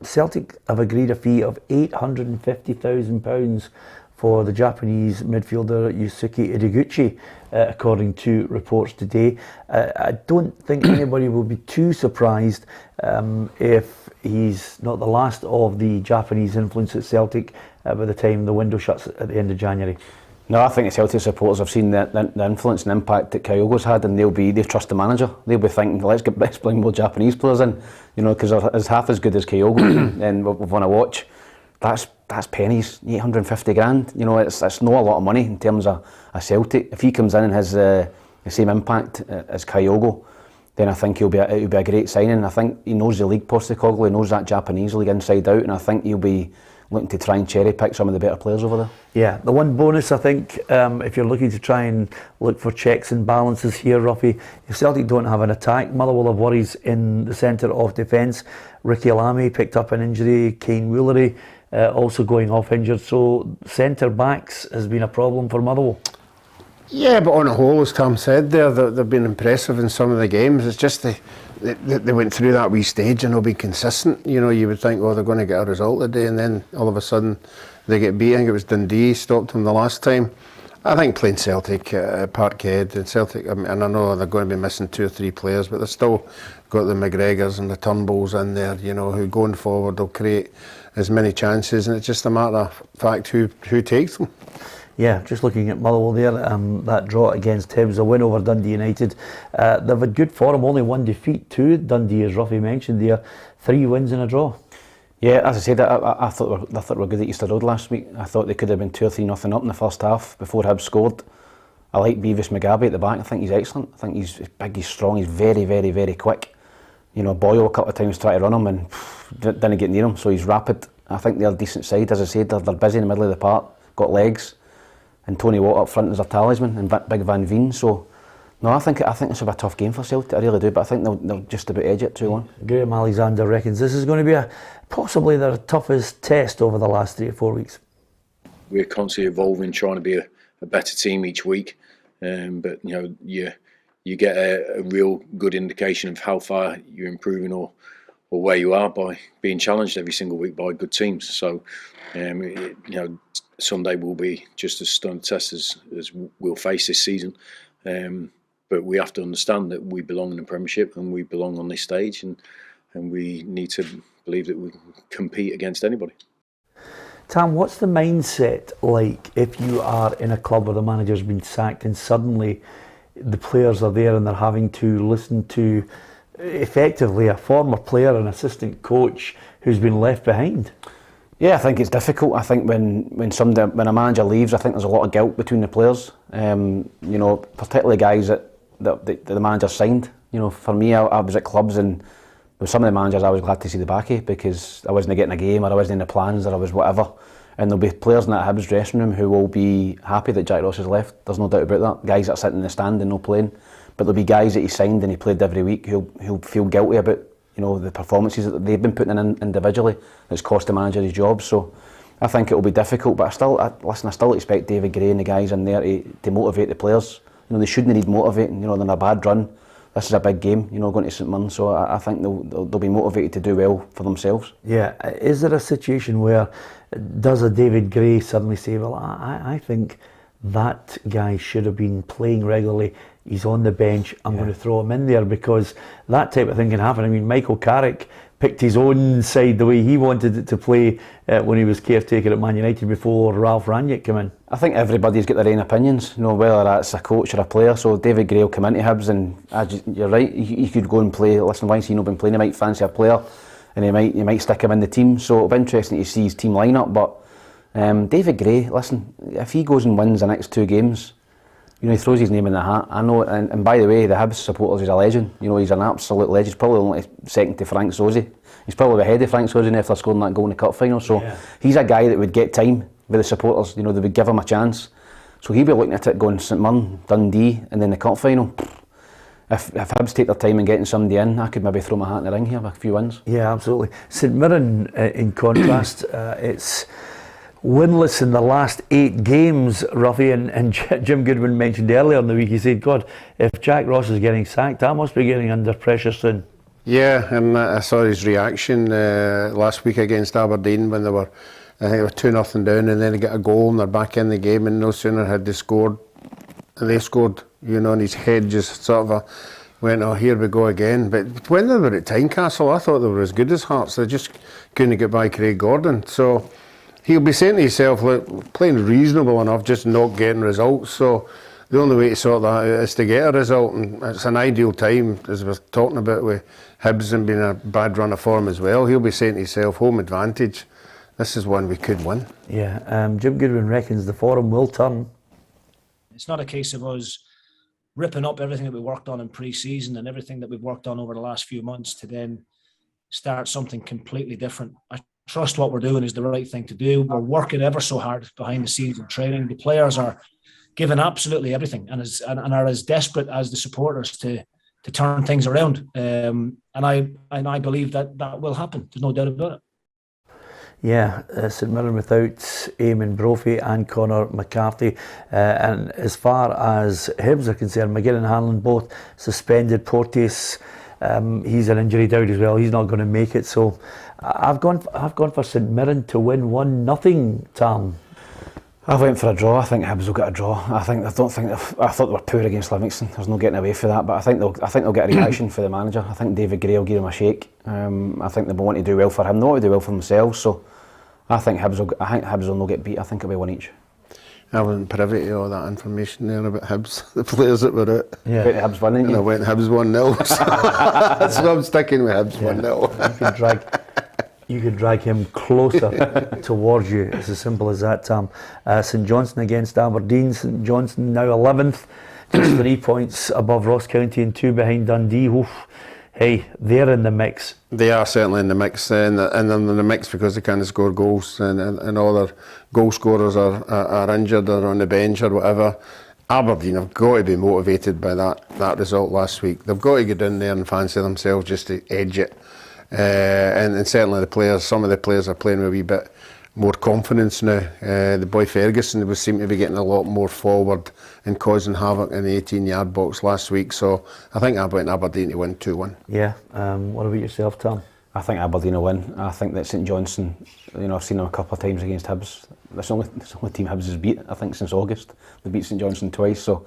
Celtic have agreed a fee of £850,000 for the Japanese midfielder Yusuke Ideguchi, according to reports today. I don't think anybody will be too surprised if he's not the last of the Japanese influence at Celtic by the time the window shuts at the end of January. No, I think the Celtic supporters have seen the influence and impact that Kyogo's had, and they trust the manager. They'll be thinking, let's bring more Japanese players in, you know, because it's half as good as Kyogo, and we've won a watch. That's pennies, 850 grand. You know, it's not a lot of money in terms of a Celtic. If he comes in and has the same impact as Kyogo, then I think it'll be a great signing. I think he knows the league, Postecoglou, he knows that Japanese league inside out, and I think he'll be looking to try and cherry pick some of the better players over there. Yeah, the one bonus I think, if you're looking to try and look for checks and balances here, Ruffy, if Celtic don't have an attack, Motherwell have worries in the centre of defence. Ricky Alami picked up an injury, Kane Woolery also going off injured, so centre backs has been a problem for Motherwell. Yeah, but on the whole, as Tom said there, they've been impressive in some of the games. It's just they went through that wee stage and they'll be consistent. You know, you would think, oh, they're going to get a result today, and then all of a sudden they get beat. I think it was Dundee stopped them the last time. I think playing Celtic at Parkhead and Celtic, and I know they're going to be missing 2 or 3 players, but they've still got the McGregors and the Turnbulls in there, you know, who going forward will create as many chances, and it's just a matter of fact who takes them. Yeah, just looking at Motherwell there, that draw against Hibs, a win over Dundee United. They've had good form, only 1 defeat to Dundee, as Ruffy mentioned there, 3 wins and a draw. Yeah, as I said, I thought they were good at Easter Road last week. I thought they could have been 2 or 3-0 up in the first half before Hibs scored. I like Beavis Mugabe at the back. I think he's excellent. I think he's big, he's strong, he's very, very, very quick. You know, Boyle a couple of times tried to run him and didn't get near him, so he's rapid. I think they're a decent side, as I said, they're busy in the middle of the park, got legs. And Tony Watt up front is their talisman, and Big Van Veen. So, no, I think this will be a tough game for Celtic. I really do, but I think they'll just about edge it 2-1. Graham Alexander reckons this is going to be possibly their toughest test over the last 3 or 4 weeks. We're constantly evolving, trying to be a better team each week, but you know, you get a real good indication of how far you're improving or where you are by being challenged every single week by good teams. So, you know, Sunday will be just as stern a test as we'll face this season. But we have to understand that we belong in the Premiership and we belong on this stage, and we need to believe that we can compete against anybody. Tam, what's the mindset like if you are in a club where the manager's been sacked and suddenly the players are there and they're having to listen to effectively a former player and assistant coach who's been left behind? Yeah, I think it's difficult. I think when a manager leaves, I think there's a lot of guilt between the players. You know, particularly guys that the manager signed. You know, for me, I was at clubs, and with some of the managers I was glad to see the back of, because I wasn't getting a game, or I wasn't in the plans, or I was whatever. And there'll be players in that Hibs dressing room who will be happy that Jack Ross has left. There's no doubt about that. Guys that are sitting in the stand and no playing. But there'll be guys that he signed and he played every week who'll feel guilty about, you know, the performances that they've been putting in individually that's cost the manager his job. So I think it will be difficult, but I still expect David Gray and the guys in there to motivate the players. They shouldn't need motivating. They're in a bad run. This is a big game, going to St Mirren, so I think they'll be motivated to do well for themselves. Yeah, is there a situation where does a David Gray suddenly say, well, I think that guy should have been playing regularly, he's on the bench, I'm going to throw him in there, because that type of thing can happen. I mean, Michael Carrick picked his own side the way he wanted it to play when he was caretaker at Man United before Ralph Rangnick came in. I think everybody's got their own opinions, whether that's a coach or a player. So David Gray will come into Hibs, and you're right, he could go and play. Listen, why has he not been playing? He might fancy a player, and he might stick him in the team. So it'll be interesting to see his team lineup. But David Gray, listen, if he goes and wins the next 2 games, he throws his name in the hat. I know, and by the way, the Hibs supporters, he's a legend. He's an absolute legend. He's probably only second to Frank Sozzi. He's probably ahead of Frank Sozzi after scoring that goal in the cup final. So he's a guy that would get time with the supporters. They would give him a chance. So he'll be looking at it going St Mirren, Dundee, and then the cup final. If Hibs take their time in getting somebody in, I could maybe throw my hat in the ring here with a few wins. Yeah, absolutely. St Mirren, in contrast, it's winless in the last 8 games, Ruffy, and Jim Goodwin mentioned earlier in the week, he said, God, if Jack Ross is getting sacked, I must be getting under pressure soon. Yeah, and I saw his reaction last week against Aberdeen when they were 2-0 down, and then they get a goal and they're back in the game, and no sooner had they scored, and and his head just sort of went, oh, here we go again. But when they were at Tynecastle, I thought they were as good as Hearts. They just couldn't get by Craig Gordon. So he'll be saying to himself, look, playing reasonable enough, just not getting results. So the only way to sort that out is to get a result, and it's an ideal time, as we're talking about with Hibs and being a bad run of form as well. He'll be saying to himself, home advantage, this is one we could win. Yeah, Jim Goodwin reckons the form will turn. It's not a case of us ripping up everything that we worked on in pre-season and everything that we've worked on over the last few months to then start something completely different. I trust what we're doing is the right thing to do. We're working ever so hard behind the scenes in training. The players are giving absolutely everything and are as desperate as the supporters to turn things around. And I believe that will happen. There's no doubt about it. Yeah, St Mirren without Eamon Brophy and Conor McCarthy. And as far as Hibs are concerned, McGinn and Hanlon both suspended. Porteous, he's an injury doubt as well. He's not going to make it. So I've gone for St Mirren to win 1-0, Tom. I went for a draw. I think Hibs will get a draw. I thought they were poor against Livingston. There's no getting away for that. But I think they'll get a reaction for the manager. I think David Gray will give him a shake. I think they want to do well for him, not to do well for themselves. So I think Hibs will not get beat. I think it'll be 1 each. I wasn't privy to all that information there about Hibs, the players that were out. Yeah, Hibs won, didn't you? And I went Hibs 1-0. So I'm sticking with Hibs 1-0. You could drag him closer towards you. It's as simple as that, Tom. St Johnstone against Aberdeen. St Johnstone now 11th, just 3 points above Ross County and 2 behind Dundee. Oof. Hey, they're in the mix. They are certainly in the mix, and they're in the mix because they can't score goals, and all their goal scorers are injured or on the bench or whatever. Aberdeen have got to be motivated by that result last week. They've got to get in there and fancy themselves just to edge it. And certainly some of the players are playing with a wee bit more confidence now. The boy Ferguson was seemed to be getting a lot more forward and causing havoc in the 18-yard box last week. So I think I went Aberdeen to win 2-1. Yeah. What about yourself, Tom? I think Aberdeen will win. I think that St Johnstone, I've seen them a couple of times against Hibs. That's the only team Hibs has beat, I think, since August. They beat St Johnstone twice. So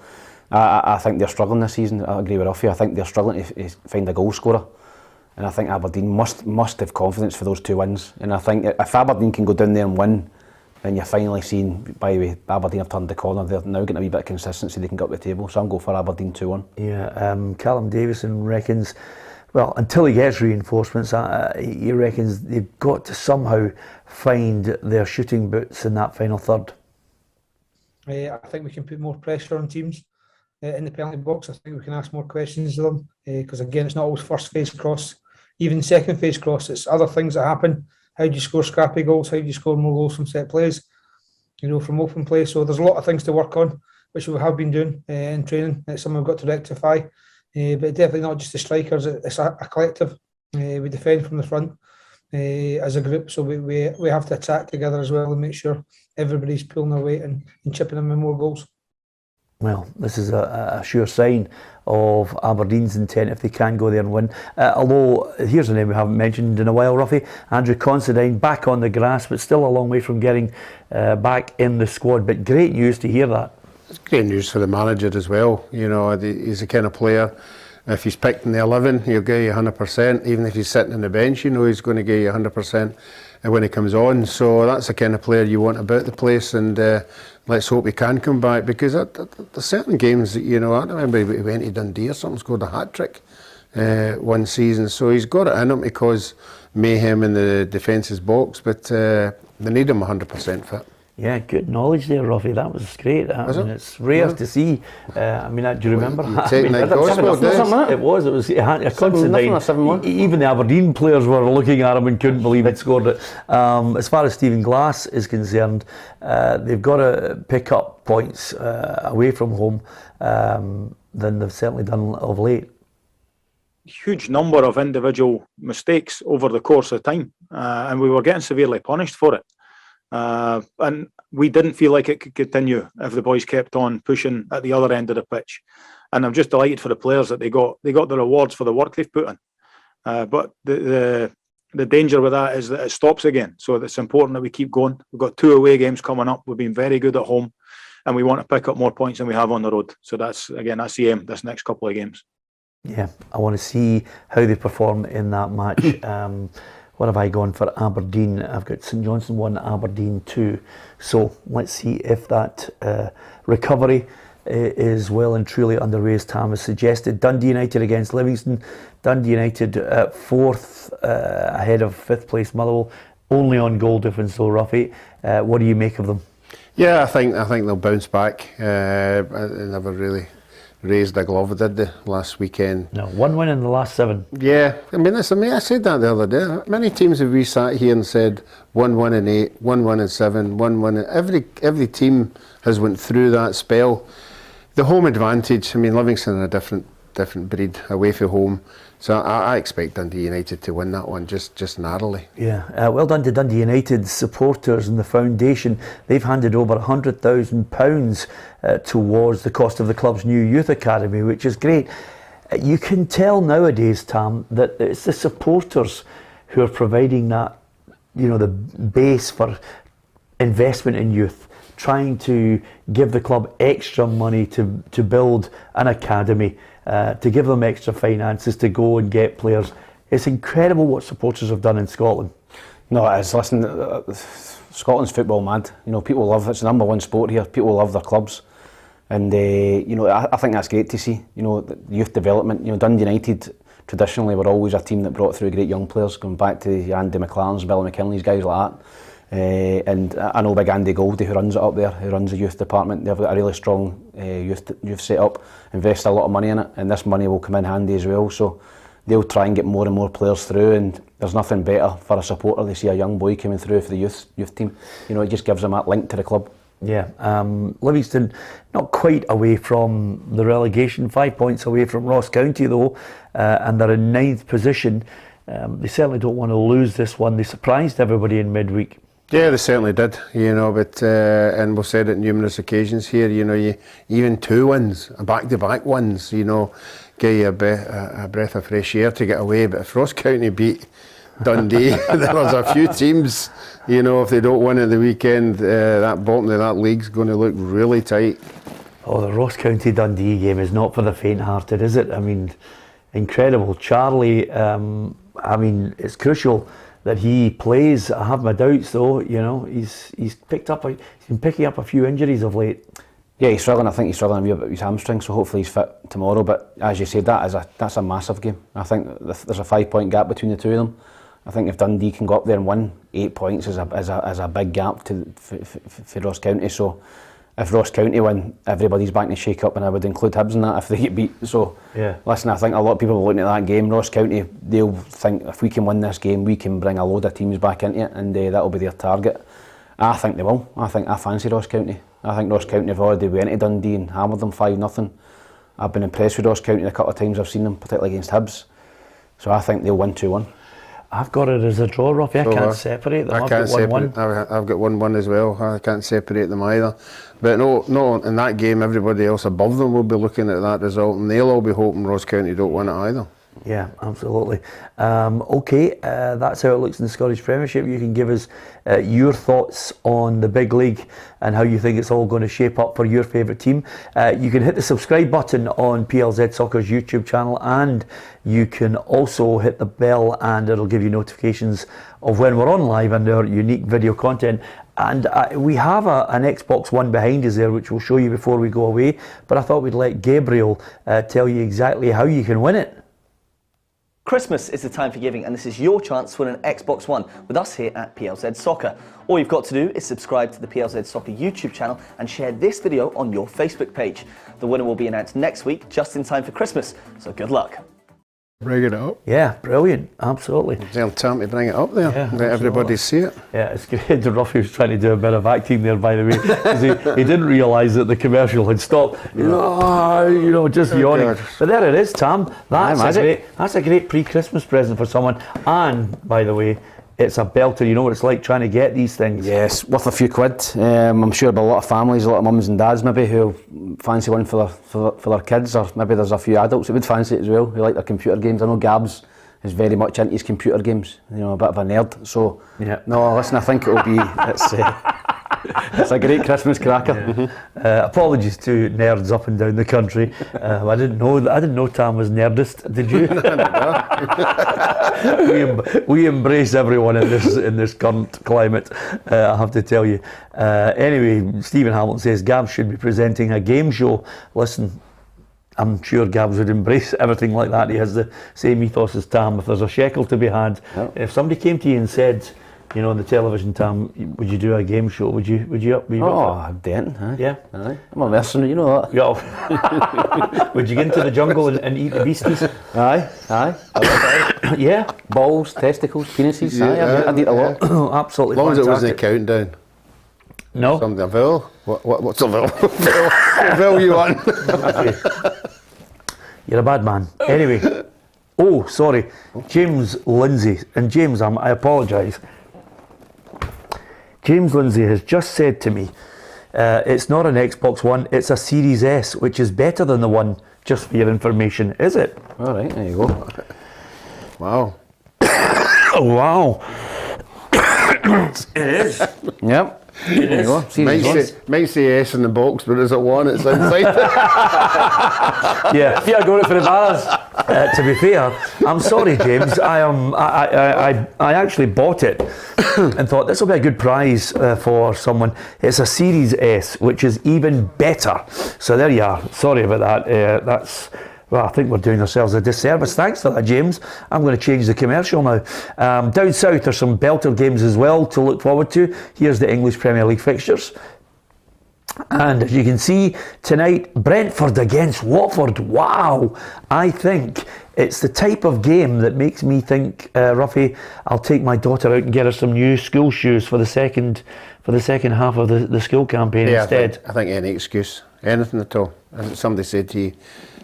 I think they're struggling this season. I agree with Ruffy. I think they're struggling to find a goal scorer. And I think Aberdeen must have confidence for those 2 wins. And I think if Aberdeen can go down there and win, then you're finally seeing, by the way, Aberdeen have turned the corner. They're now getting a wee bit of consistency. They can get up the table. So I'm going for Aberdeen 2-1. Yeah, Callum Davison reckons, well, until he gets reinforcements, he reckons they've got to somehow find their shooting boots in that final third. I think we can put more pressure on teams in the penalty box. I think we can ask more questions of them because, again, it's not always first phase cross. Even second phase cross, it's other things that happen. How do you score scrappy goals? How do you score more goals from set plays? From open play. So there's a lot of things to work on, which we have been doing in training. It's something we've got to rectify. But definitely not just the strikers. It's a collective. We defend from the front. as a group. So we have to attack together as well and make sure everybody's pulling their weight and chipping in with more goals. Well, this is a sure sign of Aberdeen's intent if they can go there and win. Although, here's a name we haven't mentioned in a while, Ruffy. Andrew Considine, back on the grass, but still a long way from getting back in the squad. But great news to hear that. It's great news for the manager as well. You know, he's the kind of player, if he's picked in the 11, he'll give you 100%. Even if he's sitting on the bench, you know he's going to give you 100% when he comes on. So that's the kind of player you want about the place, and let's hope he can come back, because there's certain games that, you know, I remember he went to Dundee or something, scored a hat-trick one season. So he's got it in him to cause mayhem in the defence's box, but they need him 100% fit. Yeah, good knowledge there, Ruffy. That was great. It's rare to see. Do you remember? It was a Considine. Even the Aberdeen players were looking at him and couldn't believe he'd scored it. As far as Stephen Glass is concerned, they've got to pick up points away from home than they've certainly done of late. Huge number of individual mistakes over the course of time, and we were getting severely punished for it. And we didn't feel like it could continue if the boys kept on pushing at the other end of the pitch. And I'm just delighted for the players that they got the rewards for the work they've put in. But the danger with that is that it stops again. So it's important that we keep going. We've got 2 away games coming up. We've been very good at home, and we want to pick up more points than we have on the road. So that's the aim this next couple of games. Yeah, I want to see how they perform in that match. What have I gone for Aberdeen? I've got St Johnstone 1, Aberdeen 2. So let's see if that recovery is well and truly underway, as Tam has suggested. Dundee United against Livingston. Dundee United 4th ahead of 5th place Motherwell. Only on goal difference though, Ruffy. What do you make of them? Yeah, I think they'll bounce back. They never really raised a glove, did they, last weekend? No, 1 win in the last 7. Yeah, I said that the other day. Many teams have we sat here and said 1 win in 8, 1 win in 7, 1 win in... Every team has went through that spell. The home advantage, Livingston are a different breed away from home. So I expect Dundee United to win that one just narrowly. Yeah, well done to Dundee United supporters and the foundation. They've handed over £100,000 towards the cost of the club's new youth academy, which is great. You can tell nowadays, Tam, that it's the supporters who are providing that, the base for investment in youth, trying to give the club extra money to build an academy, to give them extra finances to go and get players. It's incredible what supporters have done in Scotland. No, it is. Listen, Scotland's football mad. People love it's the number 1 sport here. People love their clubs, and I think that's great to see. Youth development. Dundee United traditionally were always a team that brought through great young players, going back to Andy McLaren's, Billy McKinley's, guys like that. And I know big Andy Goldie, who runs it up there, who runs the youth department. They've got a really strong youth set up, invest a lot of money in it, and this money will come in handy as well. So they'll try and get more and more players through, and there's nothing better for a supporter. They see a young boy coming through for the youth team. It just gives them that link to the club. Yeah, Livingston not quite away from the relegation, 5 points away from Ross County though, and they're in 9th position. They certainly don't want to lose this one. They surprised everybody in midweek. Yeah, they certainly did, but and we've said it numerous occasions here, even 2 wins, back-to-back wins, give you a breath of fresh air to get away. But if Ross County beat Dundee, there was a few teams, if they don't win at the weekend, that bottom of that league's going to look really tight. Oh, the Ross County Dundee game is not for the faint-hearted, is it? Incredible. Charlie, it's crucial that he plays. I have my doubts though. He's been picking up a few injuries of late. Yeah, he's struggling. I think he's struggling with his hamstring, so hopefully he's fit tomorrow. But as you said, that's a massive game. I think there's a 5-point gap between the two of them. I think if Dundee can go up there and win, 8 points is a big gap for Ross County. So if Ross County win, everybody's back to shake up, and I would include Hibs in that if they get beat. So yeah. Listen, I think a lot of people are looking at that game. Ross County, they'll think if we can win this game, we can bring a load of teams back into it, and that'll be their target. I think they will. I fancy Ross County. I think Ross County have already went to Dundee and hammered them 5-0. I've been impressed with Ross County a couple of times I've seen them, particularly against Hibs. So I think they'll win 2-1. I've got it as a draw, Ruffy. I So can't separate them. I can't I've got 1-1. I've got 1-1 as well. I can't separate them either. But no, in that game, everybody else above them will be looking at that result, and they'll all be hoping Ross County don't win it either. Yeah, absolutely. Okay, that's how it looks in the Scottish Premiership. You can give us your thoughts on the big league and how you think it's all going to shape up for your favourite team. You can hit the subscribe button on PLZ Soccer's YouTube channel, and you can also hit the bell, and it'll give you notifications of when we're on live and our unique video content. And we have an Xbox One behind us there, which we'll show you before we go away. But I thought we'd let Gabriel tell you exactly how you can win it. Christmas is the time for giving, and this is your chance to win an Xbox One with us here at PLZ Soccer. All you've got to do is subscribe to the PLZ Soccer YouTube channel and share this video on your Facebook page. The winner will be announced next week, just in time for Christmas, so good luck. Bring it up. Yeah, brilliant, absolutely. It's time to bring it up there, Yeah, let everybody see it. Yeah, it's great. Ruffy was trying to do a bit of acting there, by the way, because he didn't realise that the commercial had stopped. Just yawning. God. But there it is, Tam. That's a great pre-Christmas present for someone. And, by the way, it's a belter. You know what it's like trying to get these things. Yes, worth a few quid. I'm sure there'll be a lot of families, a lot of mums and dads maybe who fancy one for their kids, or maybe there's a few adults who would fancy it as well, who like their computer games. I know Gabs is very much into his computer games, a bit of a nerd. So, yeah. No, listen, I think it'll be, it's a great Christmas cracker. Yeah. Apologies to nerds up and down the country. I didn't know Tam was nerdist. Did you? we embrace everyone in this current climate. I have to tell you. Anyway, Stephen Hamilton says Gabs should be presenting a game show. Listen, I'm sure Gabs would embrace everything like that. He has the same ethos as Tam. If there's a shekel to be had, if somebody came to you and said, on the television, Tam, would you do a game show? Would you up? I'm denting. Yeah. Aye. I'm a mercenary, you know that. Yeah. Would you get into the jungle and eat the beasties? Aye. Yeah. Balls, testicles, penises. Yeah, I'd eat a lot. Absolutely. As long as it wasn't a fantastic. countdown. No. Something, Vil? What's a Vil? Vil you want? You're a bad man. Anyway. Oh, sorry. James Lindsay. And James, I apologise. James Lindsay has just said to me, it's not an Xbox One, it's a Series S, which is better than the one, just for your information. Is it? All right, there you go. Wow. Wow. It is. Yep. There you go. Might say S in the box, but is it one? It's inside. Yeah. Yeah, going for the bars. To be fair, I'm sorry, James. I actually bought it and thought this will be a good prize for someone. It's a Series S, which is even better. So there you are. Sorry about that. Well, I think we're doing ourselves a disservice. Thanks for that, James. I'm going to change the commercial now. Down south, there's some belter games as well to look forward to. Here's the English Premier League fixtures. And as you can see, tonight, Brentford against Watford. Wow! I think it's the type of game that makes me think, Ruffy, I'll take my daughter out and get her some new school shoes for the second half of the school campaign instead. I think any excuse, anything at all. As somebody said to you,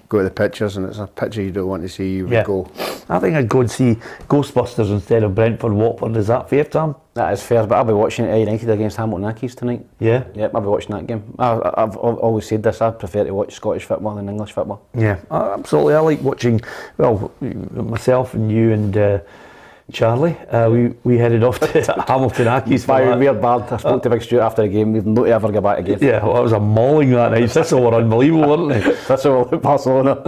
go to the pictures, and it's a picture you don't want to see, you would go. I think I'd go and see Ghostbusters instead of Brentford Watford. Is that fair, Tom? That is fair, but I'll be watching United against Hamilton Accies tonight. Yeah? Yep, I'll be watching that game. I've always said this, I prefer to watch Scottish football than English football. Yeah, absolutely. I like watching, myself and you and Charlie, we headed off to Hamilton Accies. We're bad. I spoke to Big Stuart after the game. We've not ever go back again. Yeah, well, it was a mauling that night. Thistle were unbelievable, weren't they? Thistle were Barcelona.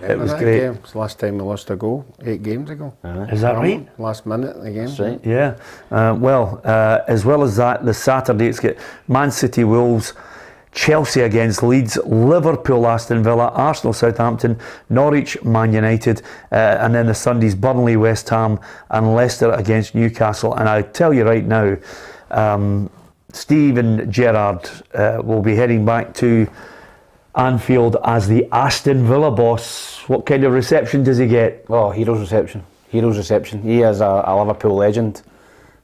It was great. Game. It's the last time we lost a goal, 8 games ago. Is that right? Last minute of the game. That's right. Yeah. As well as that, the Saturday, it's got Man City Wolves, Chelsea against Leeds, Liverpool, Aston Villa, Arsenal, Southampton, Norwich, Man United, and then the Sundays, Burnley, West Ham, and Leicester against Newcastle. And I tell you right now, Steve and Gerrard will be heading back to Anfield as the Aston Villa boss. What kind of reception does he get? Oh, hero's reception. Hero's reception. He is a Liverpool legend.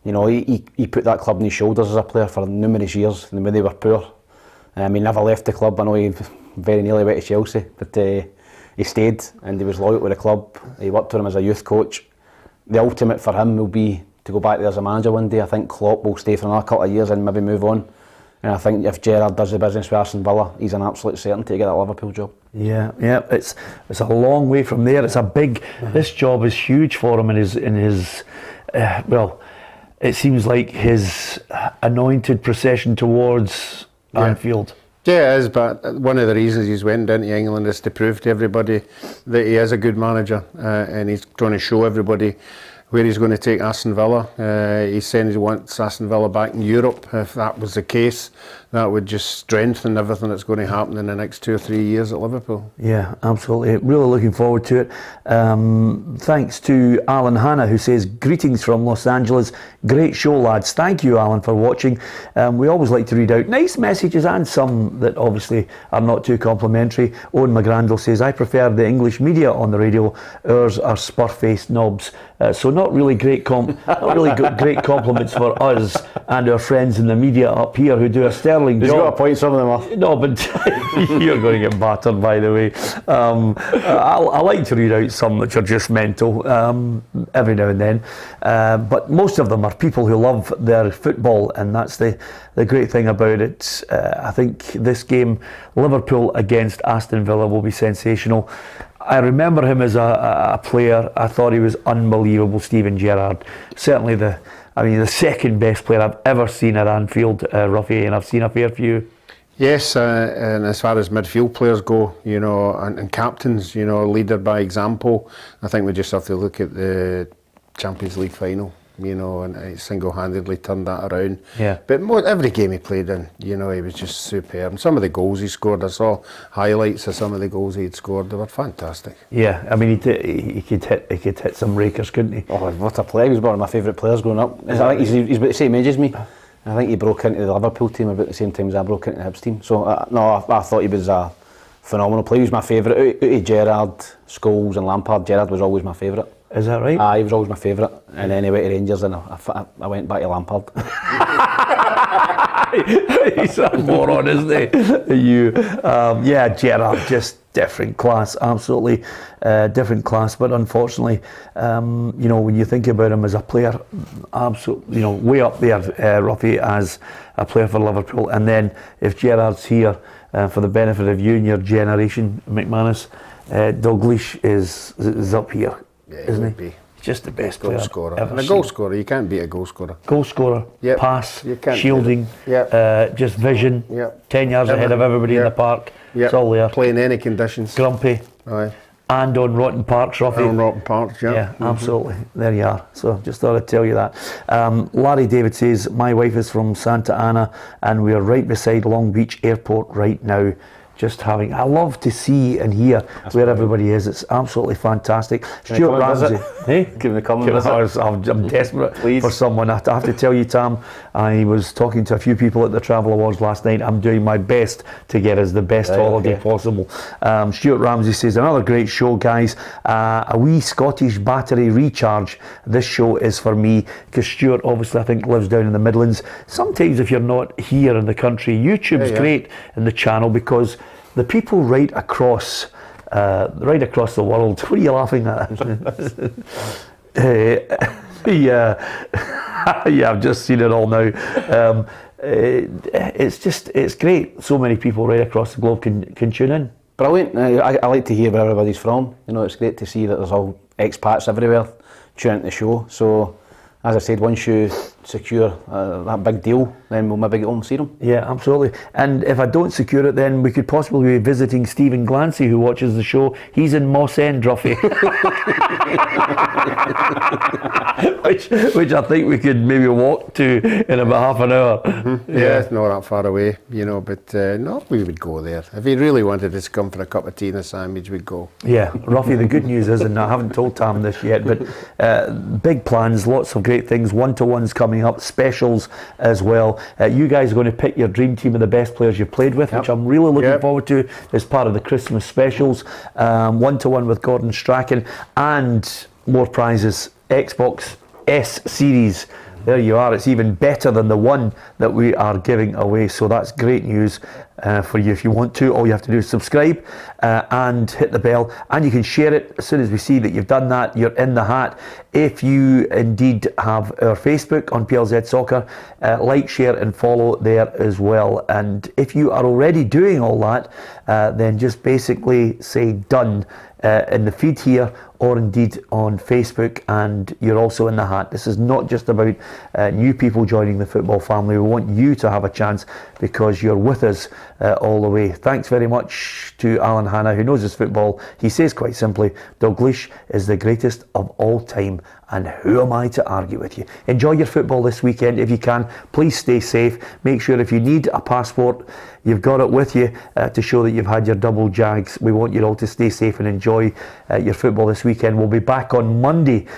He put that club on his shoulders as a player for numerous years, when they were poor. He never left the club. I know he very nearly went to Chelsea, but he stayed and he was loyal with the club. He worked for him as a youth coach. the ultimate for him will be to go back there as a manager one day. I think Klopp will stay for another couple of years and maybe move on. And I think if Gerrard does the business with Aston Villa, he's an absolute certainty to get that Liverpool job. Yeah, it's a long way from there. It's a big. This job is huge for him in his. Well, it seems like his anointed procession towards Anfield. Yeah, it is, but one of the reasons he's went down to England is to prove to everybody that he is a good manager, and he's trying to show everybody where he's going to take Aston Villa. He's saying he wants Aston Villa back in Europe. If that was the case, that would just strengthen everything that's going to happen in the next 2 or 3 years at Liverpool. Yeah, absolutely. Really looking forward to it. Thanks to Alan Hanna, who says, greetings from Los Angeles. Great show, lads. Thank you, Alan, for watching. We always like to read out nice messages and some that obviously are not too complimentary. Owen McGrandle says, I prefer the English media on the radio. Ours are spur-faced knobs. So not really great great compliments for us and our friends in the media up here who do a sterling job. He's got a point, some of them are. No, but you're going to get battered, by the way. I like to read out some which are just mental every now and then. But most of them are people who love their football, and that's the great thing about it. I think this game, Liverpool against Aston Villa, will be sensational. I remember him as a player. I thought he was unbelievable, Steven Gerrard. Certainly the second best player I've ever seen at Anfield, Ruffy, and I've seen a fair few. Yes, and as far as midfield players go, and captains, leader by example, I think we just have to look at the Champions League final. And he single-handedly turned that around. Yeah. But every game he played in, he was just superb. And some of the goals he scored, I saw highlights of some of the goals he'd scored. They were fantastic. Yeah, I mean, he could hit some rakers, couldn't he? Oh, what a player! He was one of my favourite players growing up. I think he's about the same age as me. I think he broke into the Liverpool team about the same time as I broke into the Hibs team. So I thought he was a phenomenal player. He was my favourite. Out of Gerrard, Scholes and Lampard, Gerrard was always my favourite. Is that right? He was always my favourite. And then he went to Rangers and I went back to Lampard. He's a moron, isn't he? Gerrard, just different class, absolutely different class. But unfortunately, when you think about him as a player, absolutely, way up there, Ruffy, as a player for Liverpool. And then if Gerrard's here, for the benefit of you and your generation, McManus, Dalglish is up here. Yeah, isn't he? Be. Just the best goal player scorer. ever And a goal scorer, you can't beat a goal scorer. Goal scorer, yep. pass, you can't shielding, just vision, 10 yards ahead of everybody in the park. It's all there. Playing any conditions. Grumpy. Aye. And on rotten parks, Ruffy. On rotten parks, yeah. Yeah, absolutely. There you are. So just thought I'd tell you that. Larry David says, my wife is from Santa Ana and we're right beside Long Beach Airport right now. I love to see and hear where everybody is. It's absolutely fantastic. Stuart Ramsey. Hey? Give me a comment. I'm desperate for someone. I have to tell you, Tam, I was talking to a few people at the Travel Awards last night. I'm doing my best to get us the best holiday possible. Stuart Ramsey says, another great show, guys. A wee Scottish battery recharge. This show is for me, because Stuart obviously I think lives down in the Midlands. Sometimes if you're not here in the country, YouTube's great in the channel because the people right across the world. What are you laughing at? I've just seen it all now. It's great. So many people right across the globe can tune in. Brilliant. I like to hear where everybody's from. It's great to see that there's all expats everywhere tuning into the show. So, as I said, once you secure that big deal, then we'll maybe get home and see them. Yeah, absolutely. And if I don't secure it, then we could possibly be visiting Stephen Glancy, who watches the show. He's in Moss End, Ruffy. which I think we could maybe walk to in about half an hour. Mm-hmm. Yeah, it's not that far away, but no, we would go there. If he really wanted us to come for a cup of tea and a sandwich, we'd go. Yeah, Ruffy, the good news is, and I haven't told Tam this yet, but big plans, lots of great things, one-to-ones coming up, specials as well. You guys are going to pick your dream team of the best players you've played with, which I'm really looking forward to as part of the Christmas specials. One-to-one with Gordon Strachan and more prizes. Xbox S Series. There you are. It's even better than the one that we are giving away. So that's great news. for you if you want to. All you have to do is subscribe and hit the bell, and you can share it. As soon as we see that you've done that, you're in the hat. If you indeed have our Facebook on PLZ Soccer, like, share and follow there as well. And if you are already doing all that, then just basically say done in the feed here, or indeed on Facebook, and you're also in the hat. This is not just about new people joining the football family. We want you to have a chance because you're with us all the way. Thanks very much to Alan Hanna, who knows his football. He says quite simply, Dalglish is the greatest of all time, and who am I to argue with you? Enjoy your football this weekend if you can. Please stay safe. Make sure if you need a passport, you've got it with you to show that you've had your double jags. We want you all to stay safe and enjoy your football this weekend. We'll be back on Monday.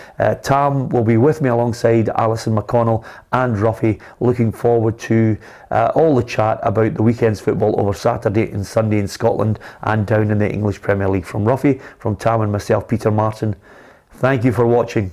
Tam will be with me alongside Alison McConnell and Ruffy. Looking forward to all the chat about the weekend's football over Saturday and Sunday in Scotland and down in the English Premier League. From Ruffy, from Tam and myself, Peter Martin, thank you for watching.